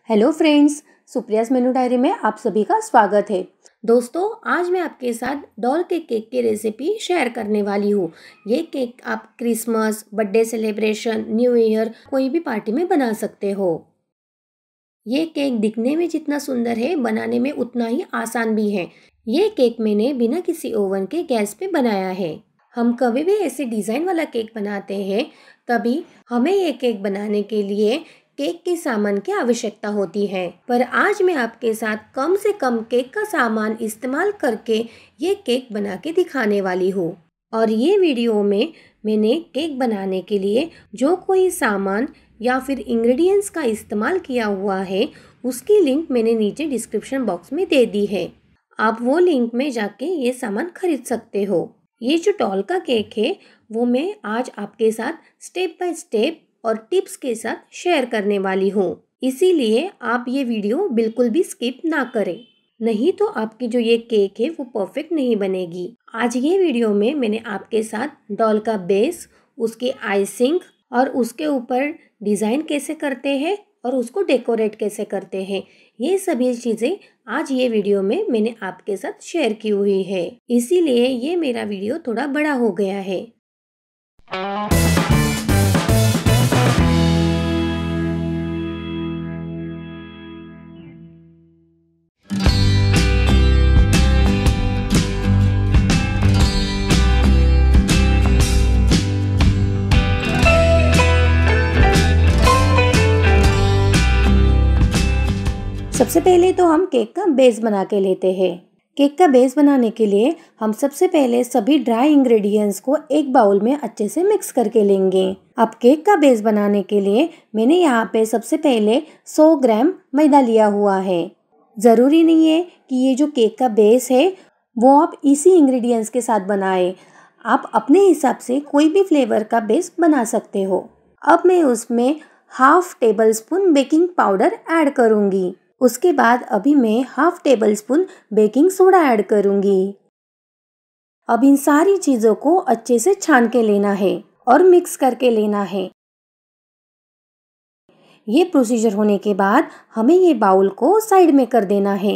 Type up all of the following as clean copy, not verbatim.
Hello friends, सुप्रियास मेनू diary में आप सभी का स्वागत है। दोस्तों, आज मैं आपके साथ डॉल के केक की रेसिपी शेयर करने वाली हूँ। ये केक आप Christmas, birthday celebration, new year कोई भी पार्टी में बना सकते हो। ये केक दिखने में जितना सुंदर है, बनाने में उतना ही आसान भी है। ये केक मैंने बिना किसी ओवन के गैस पे बनाया है। हम कभी भी ऐसे डिज़ाइन वाला केक बनाते हैं, तभी हमें ये केक बनाने के लिए केक के सामान की आवश्यकता होती है। पर आज मैं आपके साथ कम से कम केक का सामान इस्तेमाल करके ये केक बना के दिखाने वाली हूँ। और ये वीडियो में मैंने केक बनाने के लिए जो कोई सामान या फिर इंग्रेडिएंट्स का इस्तेमाल किया हुआ है, उसकी लिंक मैंने नीचे डिस्क्रिप्शन बॉक्स में दे दी है। आप वो लिंक में जाके ये सामान खरीद सकते हो। ये जो डॉल का केक है, वो मैं आज आपके साथ स्टेप बाय स्टेप और टिप्स के साथ शेयर करने वाली हूँ। इसीलिए आप ये वीडियो बिल्कुल भी स्किप ना करें, नहीं तो आपकी जो ये केक है वो परफेक्ट नहीं बनेगी। आज ये वीडियो में मैंने आपके साथ डॉल का बेस, उसके आइसिंग और उसके ऊपर डिज़ाइन कैसे करते हैं और उसको डेकोरेट कैसे करते हैं, ये सभी चीज़ें आज ये वीडियो में मैंने आपके साथ शेयर की हुई है। इसीलिए ये मेरा वीडियो थोड़ा बड़ा हो गया है। सबसे पहले तो हम केक का बेस बना के लेते हैं। केक का बेस बनाने के लिए हम सबसे पहले सभी ड्राई इंग्रेडिएंट्स को एक बाउल में अच्छे से मिक्स करके लेंगे। अब केक का बेस बनाने के लिए मैंने यहाँ पे सबसे पहले 100 ग्राम मैदा लिया हुआ है। ज़रूरी नहीं है कि ये जो केक का बेस है वो आप इसी इंग्रेडिएंट्स के साथ बनाएं। आप अपने हिसाब से कोई भी फ्लेवर का बेस बना सकते हो। अब मैं उसमें half table spoon baking powder add करूँगी। उसके बाद अभी मैं half table spoon baking soda add करूंगी। अब इन सारी चीज़ों को अच्छे से छान के लेना है और मिक्स करके लेना है। ये प्रोसीजर होने के बाद हमें ये बाउल को साइड में कर देना है।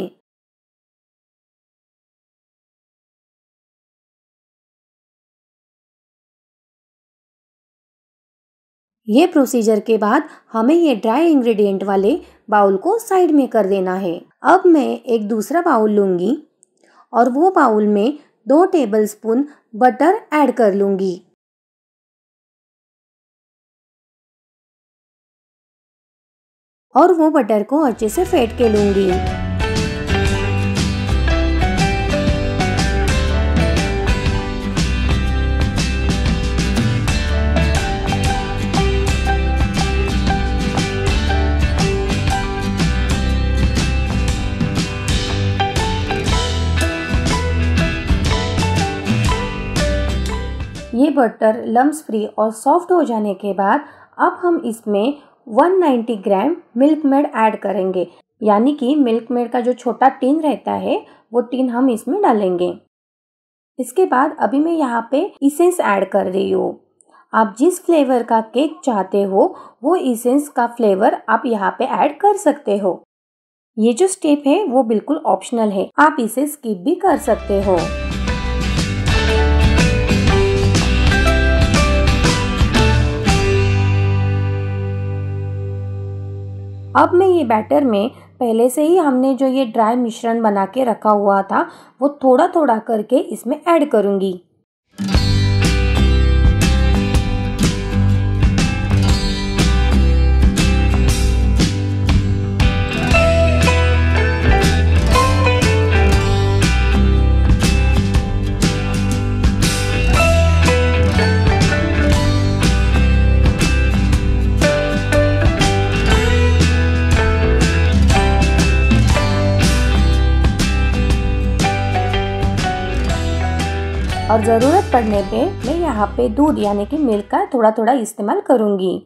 ये प्रोसीजर के बाद हमें ये ड्राई इंग्रेडिएंट वाले बाउल को साइड में कर देना है। अब मैं एक दूसरा बाउल लूँगी और वो बाउल में 2 टेबलस्पून बटर ऐड कर लूँगी। और वो बटर को अच्छे से फेंट के लूँगी। ये बटर लम्स फ्री और सॉफ्ट हो जाने के बाद अब हम इसमें 190 ग्राम मिल्क मेड ऐड करेंगे। यानी कि मिल्क मेड का जो छोटा टिन रहता है वो टिन हम इसमें डालेंगे। इसके बाद अभी मैं यहाँ पे इसेंस ऐड कर रही हूँ। आप जिस फ्लेवर का केक चाहते हो वो इसेंस का फ्लेवर आप यहाँ पे ऐड कर सकते हो। ये जो स्टेप है वो बिल्कुल ऑप्शनल है, आप इसे स्किप भी कर सकते हो। अब मैं ये बैटर में पहले से ही हमने जो ये ड्राई मिश्रण बना के रखा हुआ था वो थोड़ा थोड़ा करके इसमें ऐड करूँगी। और ज़रूरत पड़ने पे मैं यहाँ पे दूध यानी कि मिल्क का थोड़ा थोड़ा इस्तेमाल करूँगी।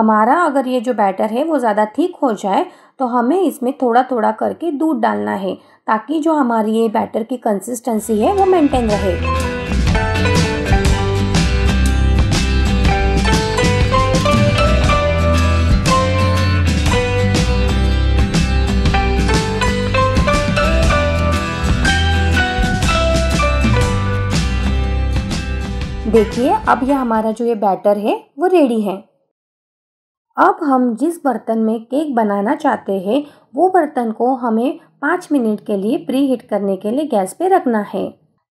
हमारा अगर ये जो बैटर है वो ज़्यादा थिक हो जाए तो हमें इसमें थोड़ा थोड़ा करके दूध डालना है, ताकि जो हमारी ये बैटर की कंसिस्टेंसी है वो मेंटेन रहे। देखिए अब ये हमारा जो ये बैटर है वो रेडी है। अब हम जिस बर्तन में केक बनाना चाहते हैं वो बर्तन को हमें 5 मिनट के लिए प्री हीट करने के लिए गैस पे रखना है।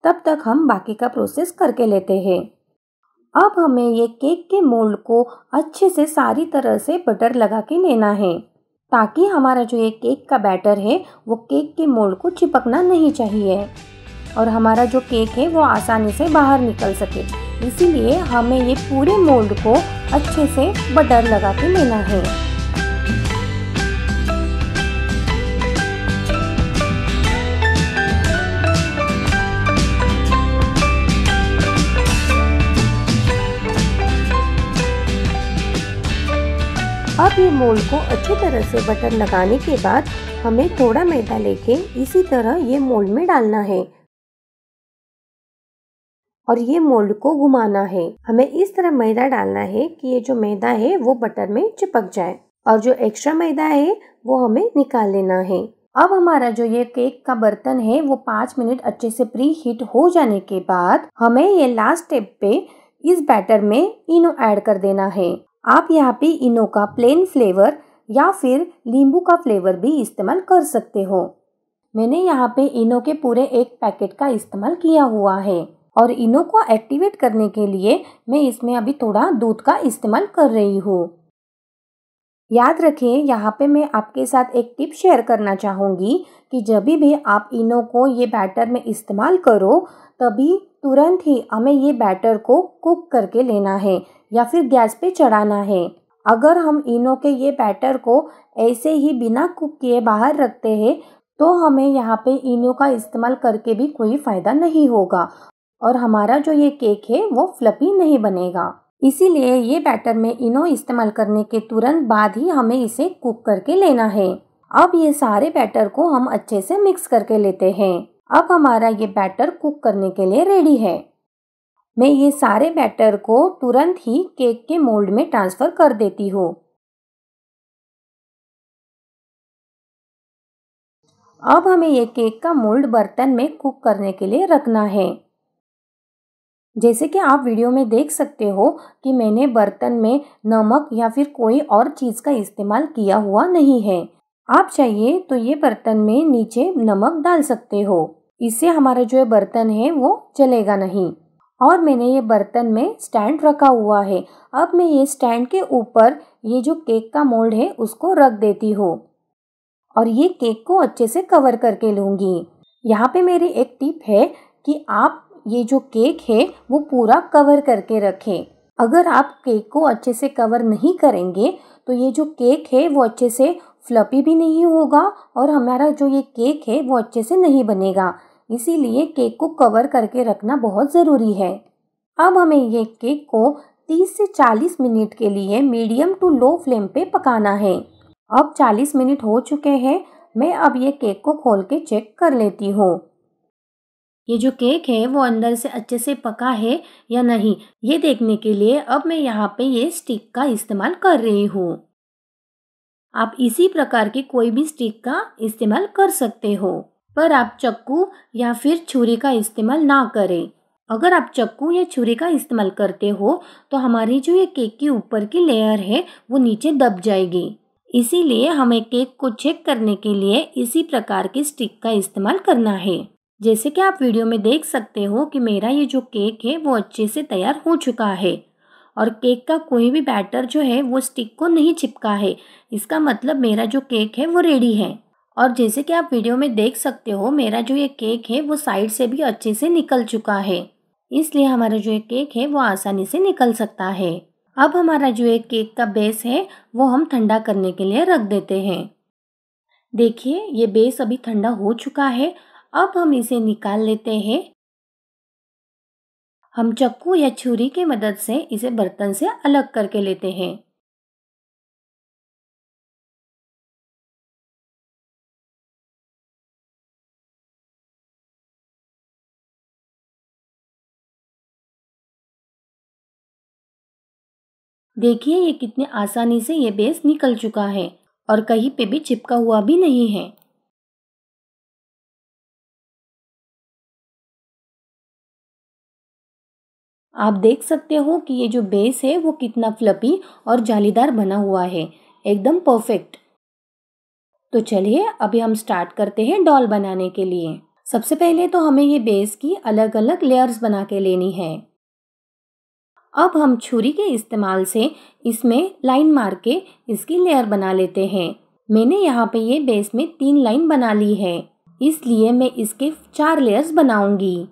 तब तक हम बाकी का प्रोसेस करके लेते हैं। अब हमें ये केक के मोल्ड को अच्छे से सारी तरह से बटर लगा के लेना है, ताकि हमारा जो ये केक का बैटर है वो केक के मोल्ड को चिपकना नहीं चाहिए और हमारा जो केक है वो आसानी से बाहर निकल सके। इसीलिए हमें ये पूरे मोल्ड को अच्छे से बटर लगा के लेना है। अब ये मोल्ड को अच्छी तरह से बटर लगाने के बाद हमें थोड़ा मैदा लेके इसी तरह ये मोल्ड में डालना है और ये मोल्ड को घुमाना है। हमें इस तरह मैदा डालना है कि ये जो मैदा है वो बटर में चिपक जाए और जो एक्स्ट्रा मैदा है वो हमें निकाल लेना है। अब हमारा जो ये केक का बर्तन है वो 5 मिनट अच्छे से प्री हीट हो जाने के बाद हमें ये लास्ट स्टेप पे इस बैटर में इनो ऐड कर देना है। आप यहाँ पे इनो का प्लेन फ्लेवर या फिर नींबू का फ्लेवर भी इस्तेमाल कर सकते हो। मैंने यहाँ पे इनो के पूरे 1 पैकेट का इस्तेमाल किया हुआ है और इनो को एक्टिवेट करने के लिए मैं इसमें अभी थोड़ा दूध का इस्तेमाल कर रही हूँ। याद रखें, यहाँ पे मैं आपके साथ एक टिप शेयर करना चाहूँगी कि जब भी आप इनो को ये बैटर में इस्तेमाल करो तभी तुरंत ही हमें ये बैटर को कुक करके लेना है या फिर गैस पे चढ़ाना है। अगर हम इनो के ये बैटर को ऐसे ही बिना कुक किए बाहर रखते हैं तो हमें यहाँ पे इनो का इस्तेमाल करके भी कोई फ़ायदा नहीं होगा और हमारा जो ये केक है वो फ्लफी नहीं बनेगा। इसीलिए ये बैटर में इनो इस्तेमाल करने के तुरंत बाद ही हमें इसे कुक करके लेना है। अब ये सारे बैटर को हम अच्छे से मिक्स करके लेते हैं। अब हमारा ये बैटर कुक करने के लिए रेडी है। मैं ये सारे बैटर को तुरंत ही केक के मोल्ड में ट्रांसफ़र कर देती हूँ। अब हमें ये केक का मोल्ड बर्तन में कुक करने के लिए रखना है। जैसे कि आप वीडियो में देख सकते हो कि मैंने बर्तन में नमक या फिर कोई और चीज़ का इस्तेमाल किया हुआ नहीं है। आप चाहिए तो ये बर्तन में नीचे नमक डाल सकते हो, इससे हमारा जो बर्तन है वो जलेगा नहीं। और मैंने ये बर्तन में स्टैंड रखा हुआ है। अब मैं ये स्टैंड के ऊपर ये जो केक का मोल्ड है उसको रख देती हूँ और ये केक को अच्छे से कवर करके लूँगी। यहाँ पे मेरी एक टिप है कि आप ये जो केक है वो पूरा कवर करके रखें। अगर आप केक को अच्छे से कवर नहीं करेंगे तो ये जो केक है वो अच्छे से फ्लफी भी नहीं होगा और हमारा जो ये केक है वो अच्छे से नहीं बनेगा। इसीलिए केक को कवर करके रखना बहुत ज़रूरी है। अब हमें ये केक को 30 से 40 मिनट के लिए मीडियम टू लो फ्लेम पे पकाना है। अब 40 मिनट हो चुके हैं। मैं अब ये केक को खोल के चेक कर लेती हूँ। ये जो केक है वो अंदर से अच्छे से पका है या नहीं, ये देखने के लिए अब मैं यहाँ पे ये स्टिक का इस्तेमाल कर रही हूँ। आप इसी प्रकार की कोई भी स्टिक का इस्तेमाल कर सकते हो, पर आप चक्कू या फिर छुरी का इस्तेमाल ना करें। अगर आप चक्कू या छुरी का इस्तेमाल करते हो तो हमारी जो ये केक के ऊपर की लेयर है वो नीचे दब जाएगी। इसीलिए हमें केक को चेक करने के लिए इसी प्रकार की स्टिक का इस्तेमाल करना है। जैसे कि आप वीडियो में देख सकते हो कि मेरा ये जो केक है वो अच्छे से तैयार हो चुका है और केक का कोई भी बैटर जो है वो स्टिक को नहीं चिपका है। इसका मतलब मेरा जो केक है वो रेडी है। और जैसे कि आप वीडियो में देख सकते हो मेरा जो ये केक है वो साइड से भी अच्छे से निकल चुका है, इसलिए हमारा जो ये केक है वो आसानी से निकल सकता है। अब हमारा जो ये केक का बेस है वो हम ठंडा करने के लिए रख देते हैं। देखिए ये बेस अभी ठंडा हो चुका है। अब हम इसे निकाल लेते हैं। हम चक्कू या छुरी की मदद से इसे बर्तन से अलग करके लेते हैं। देखिए ये कितने आसानी से ये बेस निकल चुका है और कहीं पे भी चिपका हुआ भी नहीं है। आप देख सकते हो कि ये जो बेस है वो कितना फ्लफी और जालीदार बना हुआ है, एकदम परफेक्ट। तो चलिए अभी हम स्टार्ट करते हैं डॉल बनाने के लिए। सबसे पहले तो हमें ये बेस की अलग अलग लेयर्स बना के लेनी है। अब हम छुरी के इस्तेमाल से इसमें लाइन मार के इसकी लेयर बना लेते हैं। मैंने यहाँ पे ये बेस में 3 लाइन बना ली है, इसलिए मैं इसके 4 लेयर्स बनाऊंगी।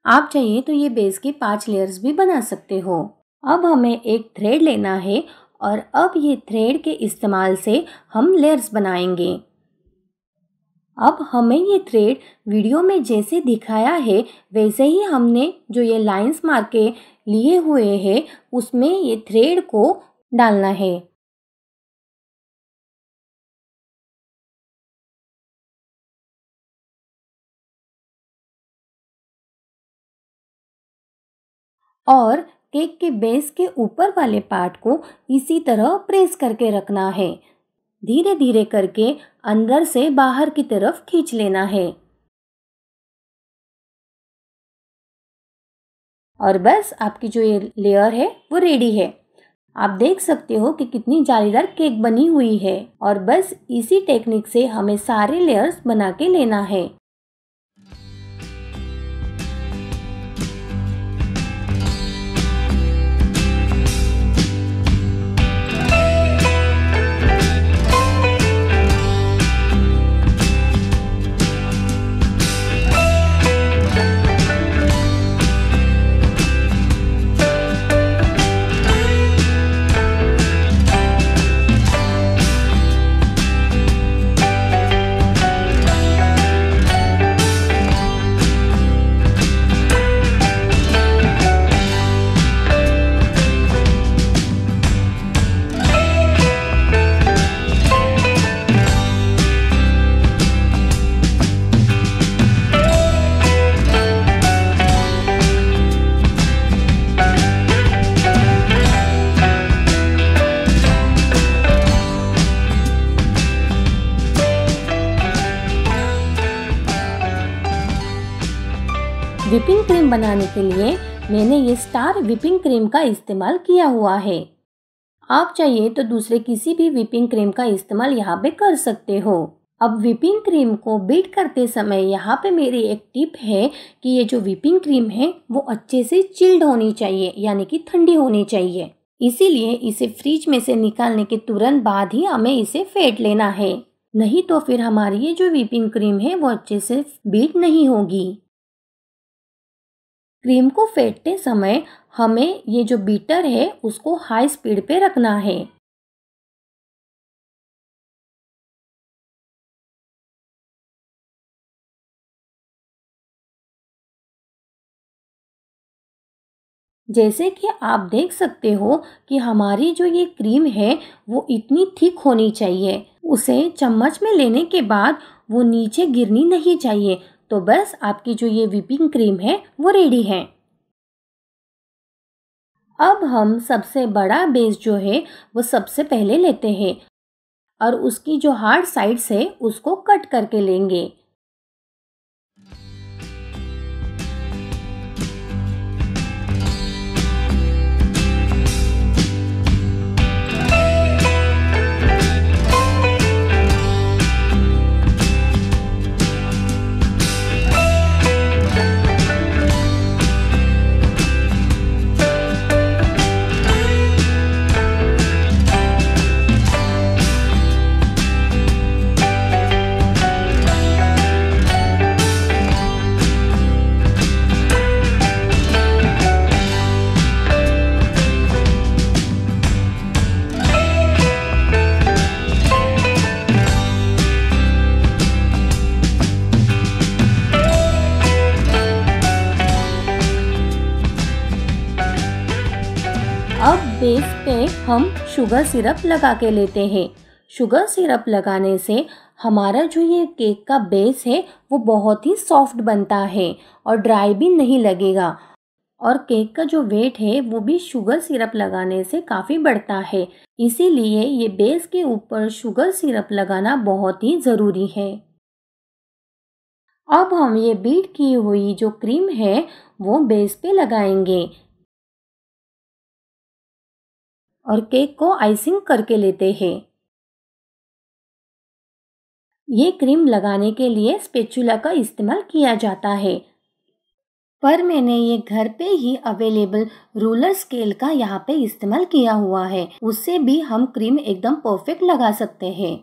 आप चाहिए तो ये बेस के 5 लेयर्स भी बना सकते हो। अब हमें एक थ्रेड लेना है और अब ये थ्रेड के इस्तेमाल से हम लेयर्स बनाएंगे। अब हमें ये थ्रेड वीडियो में जैसे दिखाया है वैसे ही हमने जो ये लाइंस मार के लिए हुए हैं उसमें ये थ्रेड को डालना है। और केक के बेस के ऊपर वाले पार्ट को इसी तरह प्रेस करके रखना है। धीरे धीरे करके अंदर से बाहर की तरफ खींच लेना है। और बस आपकी जो ये लेयर है वो रेडी है। आप देख सकते हो कि कितनी जालीदार केक बनी हुई है और बस इसी टेक्निक से हमें सारे लेयर्स बना के लेना है। व्हिपिंग क्रीम बनाने के लिए मैंने ये स्टार व्हिपिंग क्रीम का इस्तेमाल किया हुआ है। आप चाहिए तो दूसरे किसी भी व्हिपिंग क्रीम का इस्तेमाल यहाँ पे कर सकते हो। अब व्हिपिंग क्रीम को बीट करते समय यहाँ पे मेरी एक टिप है कि ये जो व्हिपिंग क्रीम है वो अच्छे से चिल्ड होनी चाहिए, यानी कि ठंडी होनी चाहिए। इसीलिए इसे फ्रिज में से निकालने के तुरंत बाद ही हमें इसे फेंट लेना है, नहीं तो फिर हमारी ये जो व्हिपिंग क्रीम है वो अच्छे से बीट नहीं होगी। क्रीम को फेंटते समय हमें ये जो बीटर है उसको हाई स्पीड पे रखना है। जैसे कि आप देख सकते हो कि हमारी जो ये क्रीम है वो इतनी थिक होनी चाहिए। उसे चम्मच में लेने के बाद वो नीचे गिरनी नहीं चाहिए। तो बस आपकी जो ये व्हिपिंग क्रीम है वो रेडी है। अब हम सबसे बड़ा बेस जो है वो सबसे पहले लेते हैं और उसकी जो हार्ड साइड्स है उसको कट करके लेंगे। अब बेस पे हम शुगर सिरप लगा के लेते हैं। शुगर सिरप लगाने से हमारा जो ये केक का बेस है वो बहुत ही सॉफ्ट बनता है और ड्राई भी नहीं लगेगा। और केक का जो वेट है वो भी शुगर सिरप लगाने से काफ़ी बढ़ता है, इसीलिए ये बेस के ऊपर शुगर सिरप लगाना बहुत ही ज़रूरी है। अब हम ये बीट की हुई जो क्रीम है वो बेस पे लगाएंगे और केक को आइसिंग करके लेते हैं। ये क्रीम लगाने के लिए स्पैचुला का इस्तेमाल किया जाता है, पर मैंने ये घर पे ही अवेलेबल रूलर स्केल का यहाँ पे इस्तेमाल किया हुआ है। उससे भी हम क्रीम एकदम परफेक्ट लगा सकते हैं।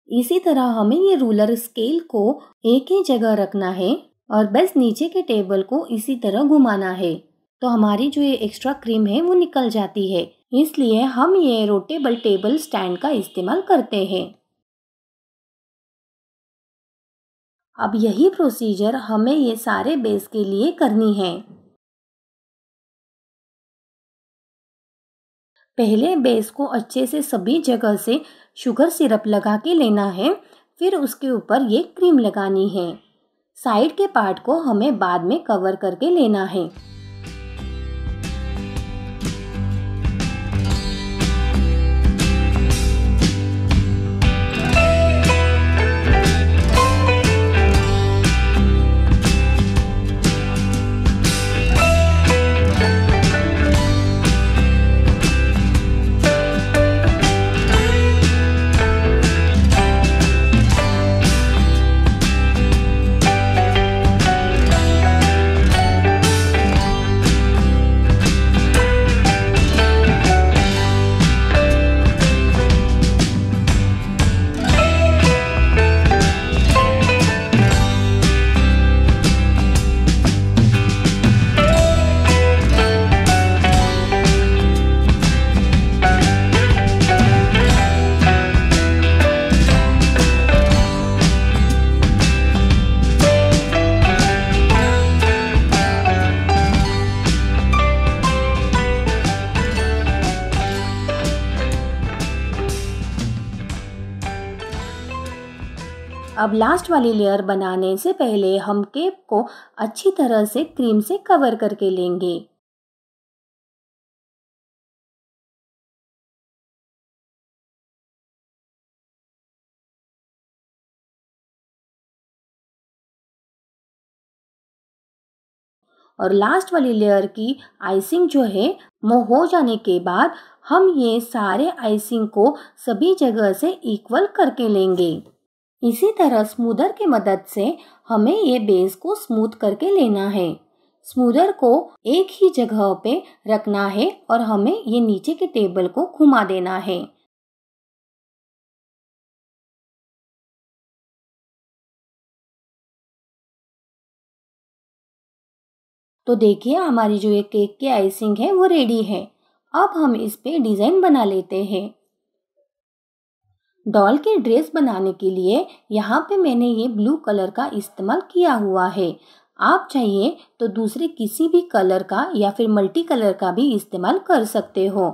इसी तरह हमें ये रूलर स्केल को एक ही जगह रखना है और बस नीचे के टेबल को इसी तरह घुमाना है, तो हमारी जो ये एक्स्ट्रा क्रीम है वो निकल जाती है। इसलिए हम ये रोटेबल टेबल स्टैंड का इस्तेमाल करते हैं। अब यही प्रोसीजर हमें ये सारे बेस के लिए करनी है। पहले बेस को अच्छे से सभी जगह से शुगर सिरप लगा के लेना है, फिर उसके ऊपर ये क्रीम लगानी है। साइड के पार्ट को हमें बाद में कवर करके लेना है। अब लास्ट वाली लेयर बनाने से पहले हम केक को अच्छी तरह से क्रीम से कवर करके लेंगे। और लास्ट वाली लेयर की आइसिंग जो है वो हो जाने के बाद हम ये सारे आइसिंग को सभी जगह से इक्वल करके लेंगे। इसी तरह स्मूदर की मदद से हमें ये बेस को स्मूथ करके लेना है। स्मूदर को एक ही जगह पे रखना है और हमें ये नीचे के टेबल को घुमा देना है। तो देखिए हमारी जो ये केक की आइसिंग है वो रेडी है। अब हम इस पे डिज़ाइन बना लेते हैं। डॉल की ड्रेस बनाने के लिए यहाँ पे मैंने ये ब्लू कलर का इस्तेमाल किया हुआ है। आप चाहिए तो दूसरे किसी भी कलर का या फिर मल्टी कलर का भी इस्तेमाल कर सकते हो।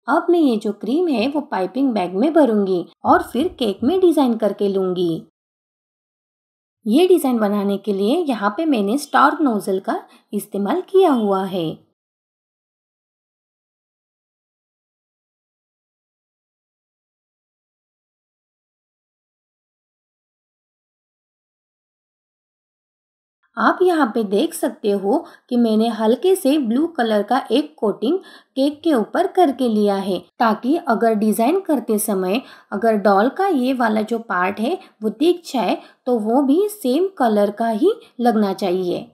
अब मैं ये जो क्रीम है वो पाइपिंग बैग में भरूंगी और फिर केक में डिज़ाइन करके लूंगी। ये डिज़ाइन बनाने के लिए यहाँ पे मैंने स्टार नोजल का इस्तेमाल किया हुआ है। आप यहाँ पे देख सकते हो कि मैंने हल्के से ब्लू कलर का एक कोटिंग केक के ऊपर करके लिया है, ताकि अगर डिज़ाइन करते समय अगर डॉल का ये वाला जो पार्ट है वो दिख जाए तो वो भी सेम कलर का ही लगना चाहिए।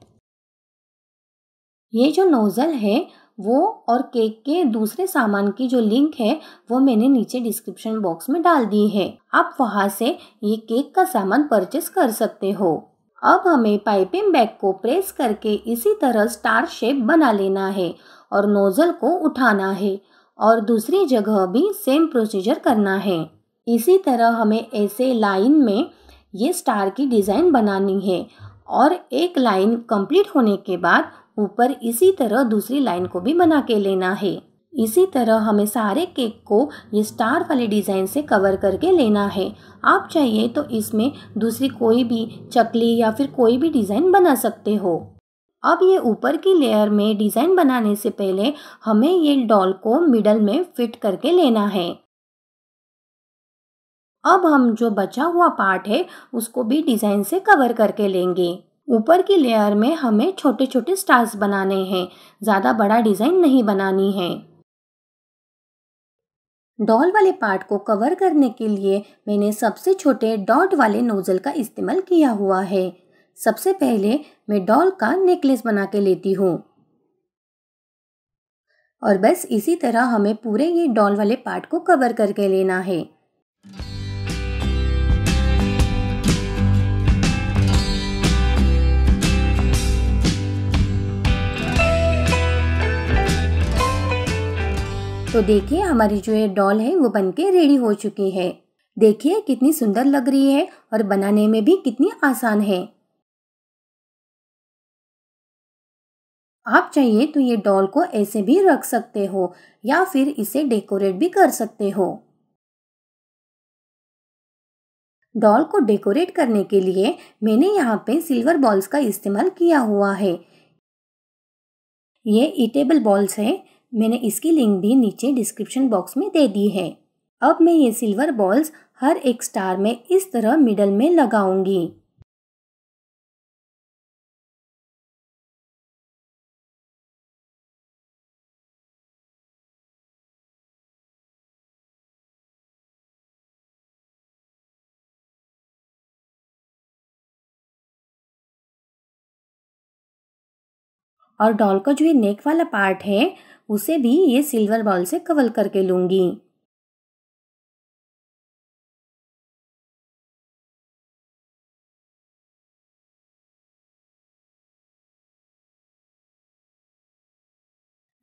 ये जो नोज़ल है वो और केक के दूसरे सामान की जो लिंक है वो मैंने नीचे डिस्क्रिप्शन बॉक्स में डाल दी है। आप वहाँ से ये केक का सामान परचेस कर सकते हो। अब हमें पाइपिंग बैग को प्रेस करके इसी तरह स्टार शेप बना लेना है और नोजल को उठाना है और दूसरी जगह भी सेम प्रोसीजर करना है। इसी तरह हमें ऐसे लाइन में ये स्टार की डिज़ाइन बनानी है और एक लाइन कंप्लीट होने के बाद ऊपर इसी तरह दूसरी लाइन को भी बना के लेना है। इसी तरह हमें सारे केक को ये स्टार वाले डिज़ाइन से कवर करके लेना है। आप चाहिए तो इसमें दूसरी कोई भी चकली या फिर कोई भी डिज़ाइन बना सकते हो। अब ये ऊपर की लेयर में डिज़ाइन बनाने से पहले हमें ये डॉल को मिडल में फिट करके लेना है। अब हम जो बचा हुआ पार्ट है उसको भी डिज़ाइन से कवर करके लेंगे। ऊपर की लेयर में हमें छोटे छोटे स्टार्स बनाने हैं, ज़्यादा बड़ा डिज़ाइन नहीं बनानी है। डॉल वाले पार्ट को कवर करने के लिए मैंने सबसे छोटे डॉट वाले नोजल का इस्तेमाल किया हुआ है। सबसे पहले मैं डॉल का नेकलेस बना के लेती हूँ और बस इसी तरह हमें पूरे ये डॉल वाले पार्ट को कवर करके लेना है। तो देखिए हमारी जो ये डॉल है वो बनके रेडी हो चुकी है। देखिए कितनी सुंदर लग रही है और बनाने में भी कितनी आसान है। आप चाहिए तो ये डॉल को ऐसे भी रख सकते हो या फिर इसे डेकोरेट भी कर सकते हो। डॉल को डेकोरेट करने के लिए मैंने यहाँ पे सिल्वर बॉल्स का इस्तेमाल किया हुआ है। ये ईटेबल बॉल्स है, मैंने इसकी लिंक भी नीचे डिस्क्रिप्शन बॉक्स में दे दी है। अब मैं ये सिल्वर बॉल्स हर एक स्टार में इस तरह मिडल में लगाऊंगी। और डॉल का जो ये नेक वाला पार्ट है उसे भी ये सिल्वर बॉल से कवर करके लूंगी।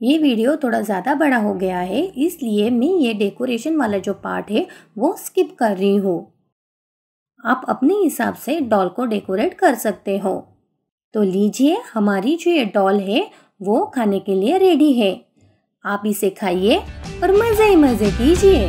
ये वीडियो थोड़ा ज़्यादा बड़ा हो गया है, इसलिए मैं ये डेकोरेशन वाला जो पार्ट है वो स्किप कर रही हूँ। आप अपने हिसाब से डॉल को डेकोरेट कर सकते हो। तो लीजिए हमारी जो ये डॉल है वो खाने के लिए रेडी है। आप इसे खाइए और मज़े ही मज़े कीजिए।